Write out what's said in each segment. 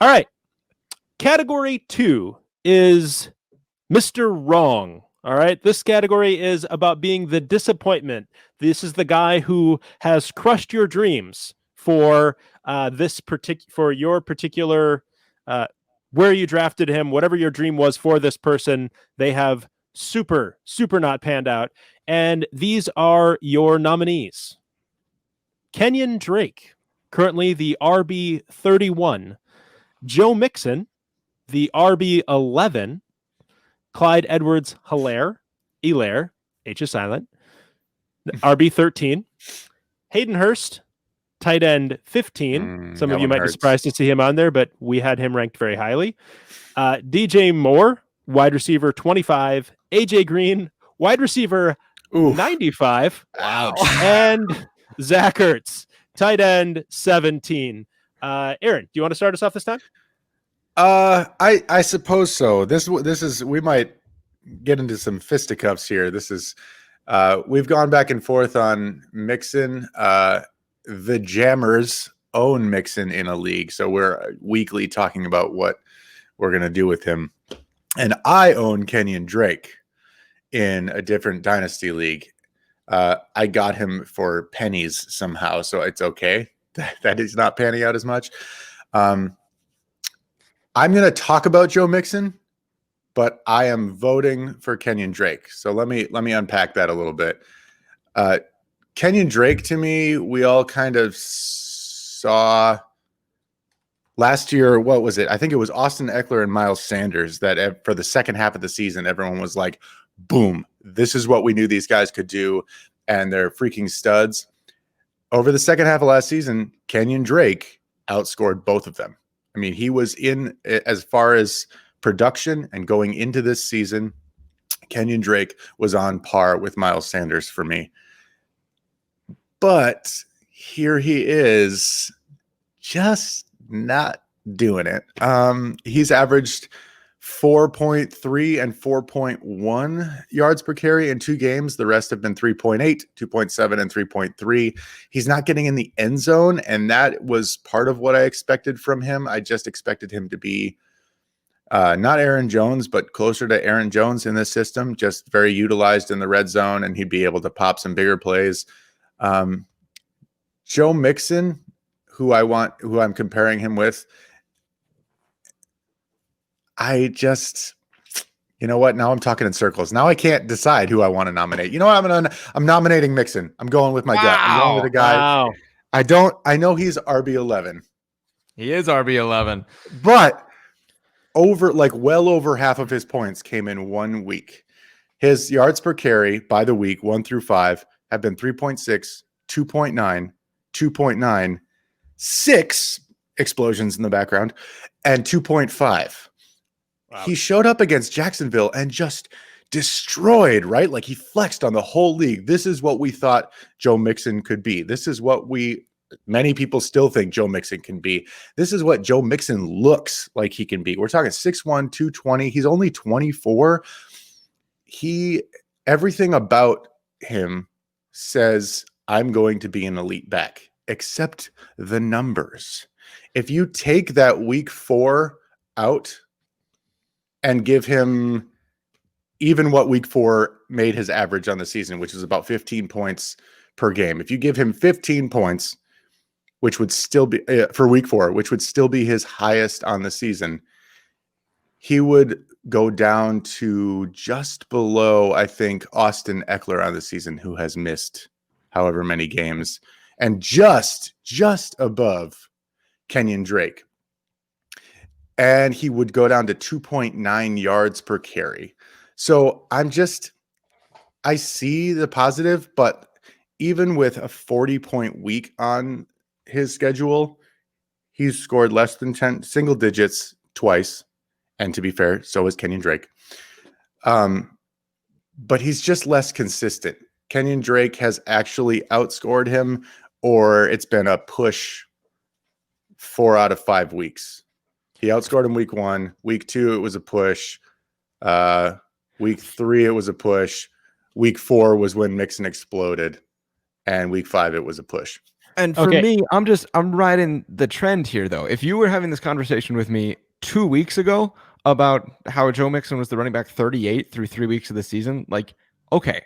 All right. Category 2 is Mr. Wrong. All right. This category is about being the disappointment. This is the guy who has crushed your dreams for for your particular where you drafted him, whatever your dream was for this person. They have super not panned out. And these are your nominees. Kenyan Drake, currently the RB 31. Joe Mixon, the RB 11. Clyde Edwards Hilaire, H is silent, RB 13. Hayden Hurst, tight end 15. Some of you might be surprised to see him on there, but we had him ranked very highly. DJ Moore, wide receiver 25. AJ Green, wide receiver 95. Ouch. And Zach Ertz, tight end 17. Aaron, do you want to start us off this time? I suppose so. This is, we might get into some fisticuffs here. This is, we've gone back and forth on Mixon. The Jammers own Mixon in a league, so we're weekly talking about what we're going to do with him. And I own Kenyan Drake in a different dynasty league. I got him for pennies somehow, so it's okay that he's not panning out as much. I'm going to talk about Joe Mixon, but I am voting for Kenyan Drake. So let me unpack that a little bit. Kenyan Drake, to me, we all kind of saw last year. What was it? I think it was Austin Eckler and Miles Sanders that for the second half of the season, everyone was like, boom, this is what we knew these guys could do, and they're freaking studs. Over the second half of last season, Kenyan Drake outscored both of them. I mean, he was in, as far as production and going into this season, Kenyan Drake was on par with Miles Sanders for me. But here he is just not doing it. He's averaged 4.3 and 4.1 yards per carry in 2 games. The rest have been 3.8, 2.7, and 3.3. He's not getting in the end zone, and that was part of what I expected from him. I just expected him to be not Aaron Jones, but closer to Aaron Jones in this system, just very utilized in the red zone, and he'd be able to pop some bigger plays. Joe Mixon, who I'm comparing him with, you know what? Now I'm talking in circles. Now I can't decide who I want to nominate. You know what? I'm nominating Mixon. I'm going with my gut. I'm going with a guy. Wow. I know he's RB11. He is RB11. But well over half of his points came in 1 week. His yards per carry by the week, 1 through 5, have been 3.6, 2.9, 2.9, 6 explosions in the background, and 2.5. Wow. He showed up against Jacksonville and just destroyed, right? Like, he flexed on the whole league. This is what we thought Joe Mixon could be. This is what many people still think Joe Mixon can be. This is what Joe Mixon looks like he can be. We're talking 6'1", 220. He's only 24. Everything about him says, I'm going to be an elite back, except the numbers. If you take that week 4 out and give him even what week 4 made his average on the season, which is about 15 points per game. If you give him 15 points, which would still be for week 4, which would still be his highest on the season, he would go down to just below, I think, Austin Eckler on the season, who has missed however many games, and just above Kenyan Drake. And he would go down to 2.9 yards per carry. So I see the positive, but even with a 40-point week on his schedule, he's scored less than 10 single digits twice. And to be fair, so is Kenyan Drake. But he's just less consistent. Kenyan Drake has actually outscored him, or it's been a push 4 out of 5 weeks. He outscored him week 1. Week 2, it was a push. Week 3, it was a push. Week 4 was when Mixon exploded. And week 5, it was a push. And for Okay. me, I'm riding the trend here, though. If you were having this conversation with me 2 weeks ago about how Joe Mixon was the running back 38 through 3 weeks of the season, like, okay,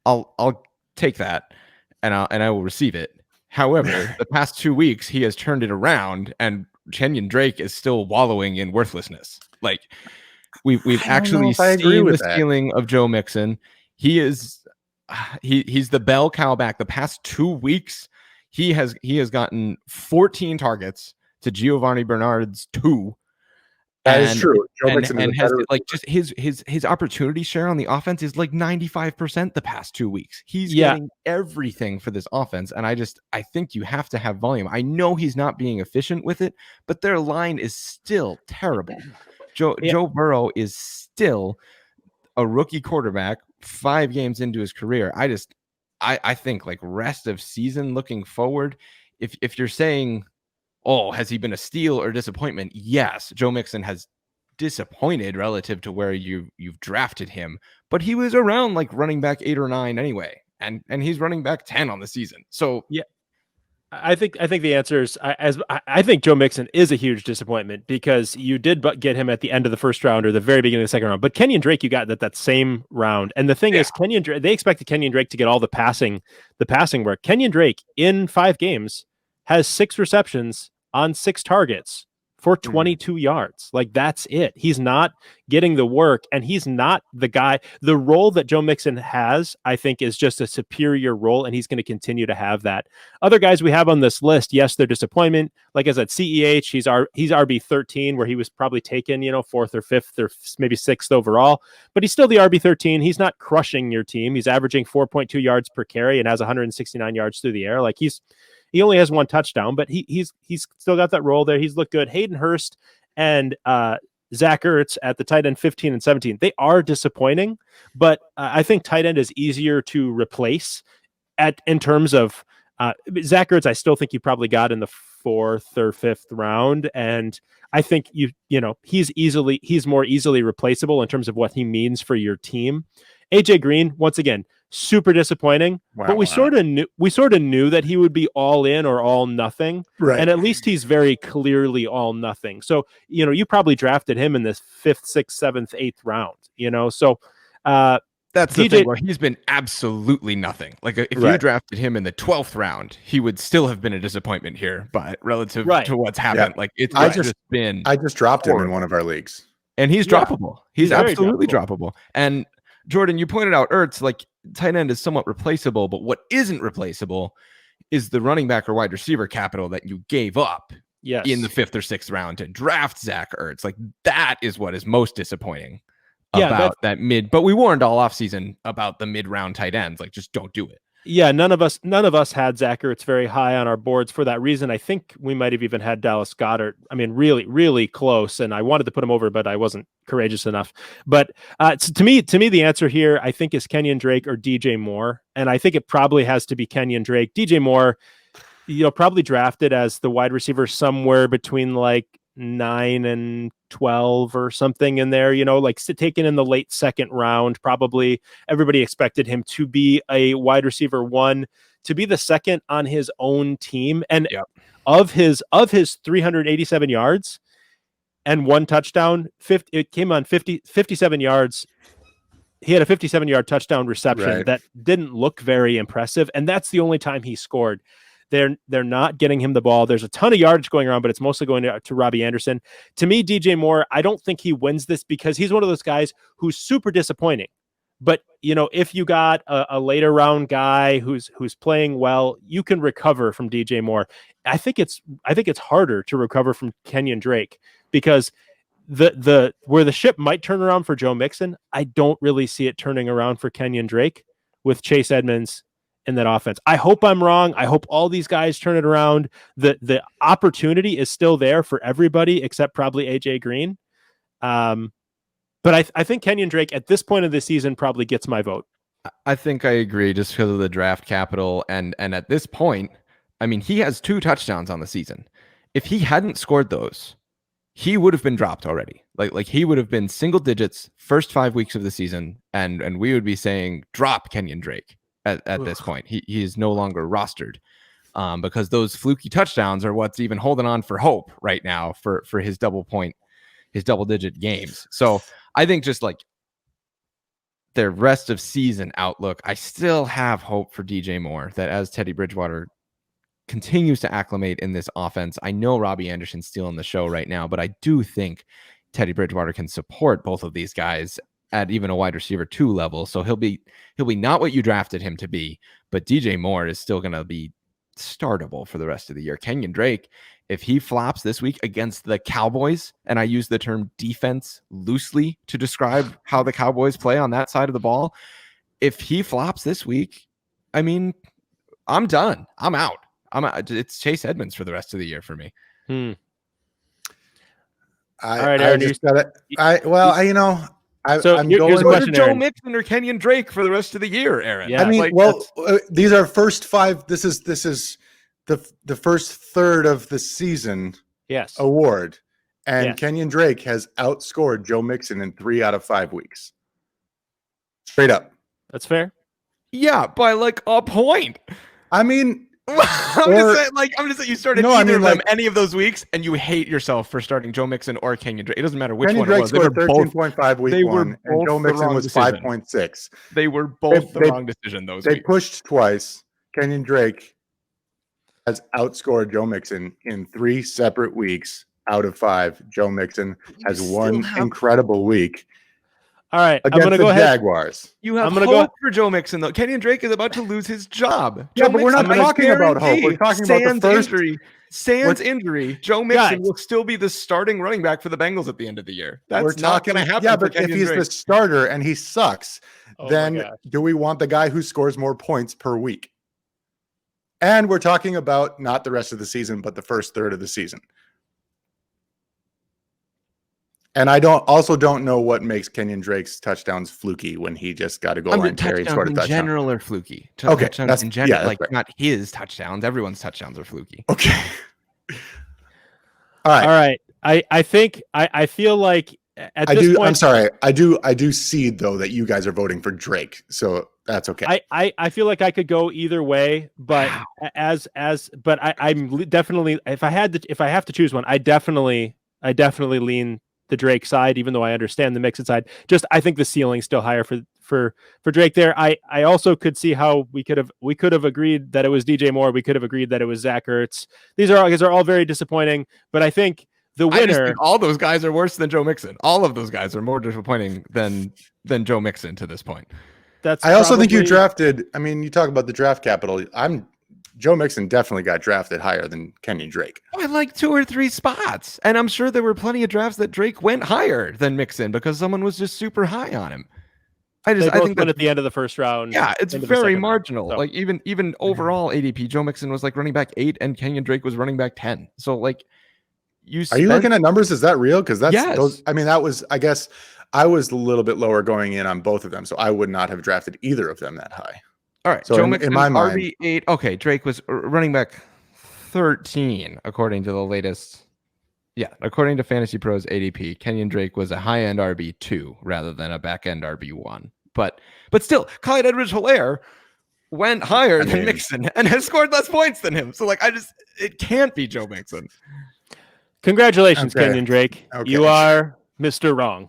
I'll take that and I will receive it. However, the past 2 weeks he has turned it around, and Kenyan Drake is still wallowing in worthlessness. Like, we've I don't know actually if I agree seen with the that. ceiling of Joe Mixon. He is he's the bell cow back. The past 2 weeks, he has gotten 14 targets to Giovanni Bernard's 2. That is true. Joe Mixon is a And has better like receiver. just his opportunity share on the offense is like 95% the past 2 weeks. He's Yeah. getting everything for this offense, and I think you have to have volume. I know he's not being efficient with it, but their line is still terrible. Yeah. Joe Burrow is still a rookie quarterback 5 games into his career. I think, like, rest of season looking forward, if you're saying, oh, has he been a steal or disappointment? Yes, Joe Mixon has disappointed relative to where you've drafted him, but he was around like running back 8 or 9 anyway, and he's running back 10 on the season. So Yeah. I think the answer is I think Joe Mixon is a huge disappointment because you did get him at the end of the first round or the very beginning of the second round. But Kenyan Drake, you got that same round. And the thing is, they expected Kenyan Drake to get all the passing work. Kenyan Drake in 5 games has 6 receptions on 6 targets for 22 yards. Like, that's it. He's not getting the work, and he's not the guy. The role that Joe Mixon has, I think, is just a superior role, and he's going to continue to have that. Other guys we have on this list, yes, they're disappointment. Like I said, CEH, he's RB13, where he was probably taken, 4th or 5th or maybe 6th overall, but he's still the RB13. He's not crushing your team. He's averaging 4.2 yards per carry and has 169 yards through the air. Like, he only has 1 touchdown, but he's still got that role there. He's looked good. Hayden Hurst and Zach Ertz at the tight end 15 and 17. They are disappointing, but I think tight end is easier to replace in terms of Zach Ertz. I still think you probably got in the 4th or 5th round, and I think he's more easily replaceable in terms of what he means for your team. AJ Green, once again, super disappointing, but we sort of knew that he would be all in or all nothing, Right. and at least he's very clearly all nothing. So you probably drafted him in this 5th, 6th, 7th, 8th round. So that's the thing, where he's been absolutely nothing. Like, if you drafted him in the 12th round, he would still have been a disappointment here, but relative to what's happened, like, it's just been. I just dropped horrible. him in one of our leagues, and he's droppable. He's absolutely droppable. And Jordan, you pointed out Ertz, like, tight end is somewhat replaceable, but what isn't replaceable is the running back or wide receiver capital that you gave up in the 5th or 6th round to draft Zach Ertz. Like, that is what is most disappointing about that mid. But we warned all offseason about the mid-round tight ends. Like, just don't do it. Yeah, none of us had Zach Ertz very high on our boards for that reason. I think we might have even had Dallas Goedert. I mean, really, really close, and I wanted to put him over, but I wasn't courageous enough. But to me, the answer here, I think, is Kenyan Drake or DJ Moore, and I think it probably has to be Kenyan Drake. DJ Moore, probably drafted as the wide receiver somewhere between like 9 and 12 or something in there, like taken in the late 2nd round. Probably everybody expected him to be a wide receiver 1, to be the 2nd on his own team. And of his 387 yards and 1 touchdown, it came on 57 yards. He had a 57-yard touchdown reception that didn't look very impressive. And that's the only time he scored. They're not getting him the ball. There's a ton of yardage going around, but it's mostly going to Robbie Anderson. To me, DJ Moore, I don't think he wins this because he's one of those guys who's super disappointing. But if you got a later round guy who's playing well, you can recover from DJ Moore. I think it's harder to recover from Kenyan Drake because the where the ship might turn around for Joe Mixon, I don't really see it turning around for Kenyan Drake with Chase Edmonds in that offense. I hope I'm wrong. I hope all these guys turn it around. The opportunity is still there for everybody except probably AJ Green. But I think Kenyan Drake at this point of the season probably gets my vote. I think I agree, just because of the draft capital. And at this point, I mean, he has 2 touchdowns on the season. If he hadn't scored those, he would have been dropped already. Like he would have been single digits first 5 weeks of the season, and we would be saying drop Kenyan Drake at this point. He is no longer rostered. because those fluky touchdowns are what's even holding on for hope right now for his double-digit games. So I think just like their rest of season outlook, I still have hope for DJ Moore that as Teddy Bridgewater continues to acclimate in this offense. I know Robbie Anderson's stealing the show right now, but I do think Teddy Bridgewater can support both of these guys at even a wide receiver 2 level. So he'll be not what you drafted him to be, but DJ Moore is still going to be startable for the rest of the year. Kenyan Drake, if he flops this week against the Cowboys, and I use the term defense loosely to describe how the Cowboys play on that side of the ball, if he flops this week, I mean, I'm done. I'm out. It's Chase Edmonds for the rest of the year for me. All right, Aaron, I'm here's a going question, Joe Aaron. Mixon or Kenyan Drake for the rest of the year, Aaron. Yeah. I mean, these are first 5. This is the first third of the season Yes. award, and Yes. Kenyan Drake has outscored Joe Mixon in 3 out of 5 weeks. Straight up. That's fair. Yeah, by like a point. I mean, I'm just saying you started No, I either mean, of them like- any of those weeks, and you hate yourself for starting Joe Mixon or Kenyan Drake. It doesn't matter which Kenyan one Drake it was. They were scored both 13.5 week they were 1, and both Joe the Mixon wrong was decision. 5.6. They were both the They- wrong decision those They weeks. pushed twice. Kenyan Drake has outscored Joe Mixon in 3 separate weeks out of 5. Joe Mixon has You one still have- incredible week All right. I'm against going to the go ahead. Jaguars. You have I'm gonna hope go- for Joe Mixon, though. Kenyan Drake is about to lose his job. Yeah, Joe but we're not Mixon, I talking about hope. We're guarantee, talking about the sans first- injury. Sans injury, Joe Mixon Guys. will still be the starting running back for the Bengals at the end of the year. That's We're not talking, going to happen. yeah, for but if Kenyan he's Drake. the starter and he sucks, Oh my then gosh. do we want the guy who scores more points per week? And we're talking about not the rest of the season, but the first third of the season. And I don't know what makes Kenyan Drake's touchdowns fluky when he just got a goal line carry and scored a in touchdown. general are fluky. Okay, Touchdowns that's- in general, yeah, like that's fair. not his touchdowns. Everyone's touchdowns are fluky. Okay. All right. All right. I think I feel like at this point, I'm sorry. I do see though that you guys are voting for Drake, so that's okay. I feel like I could go either way, but I'm definitely if I have to choose one, I definitely lean the Drake side, even though I understand the Mixon side. Just I think the ceiling's still higher for Drake there. I also could see how we could have agreed that it was DJ Moore. We could have agreed that it was Zach Ertz. These are all very disappointing, but I think the I just winner. think all those guys are worse than Joe Mixon. All of those guys are more disappointing than Joe Mixon to this point. That's I also think you probably- drafted. I mean, you talk about the draft capital. Joe Mixon definitely got drafted higher than Kenyan Drake. By like 2 or 3 spots. And I'm sure there were plenty of drafts that Drake went higher than Mixon because someone was just super high on him. They both I think went that, at the end of the first round. yeah, it's into the very second round. marginal. So- Like even overall ADP, Joe Mixon was like running back 8 and Kenyan Drake was running back 10. So like Are you looking at numbers? Is that real? Because that's Yes. those. I mean, that was. I guess I was a little bit lower going in on both of them, so I would not have drafted either of them that high. All right, So Joe in Mixon, my mind- RB8. Okay, Drake was running back 13 according to the latest. Yeah, according to Fantasy Pros ADP, Kenyan Drake was a high-end RB2 rather than a back-end RB1. But still, Clyde Edwards-Helaire went higher than mean- Mixon and has scored less points than him. So like, it can't be Joe Mixon. Congratulations, Okay. Kenyan Drake. Okay. You are Mr. Wrong.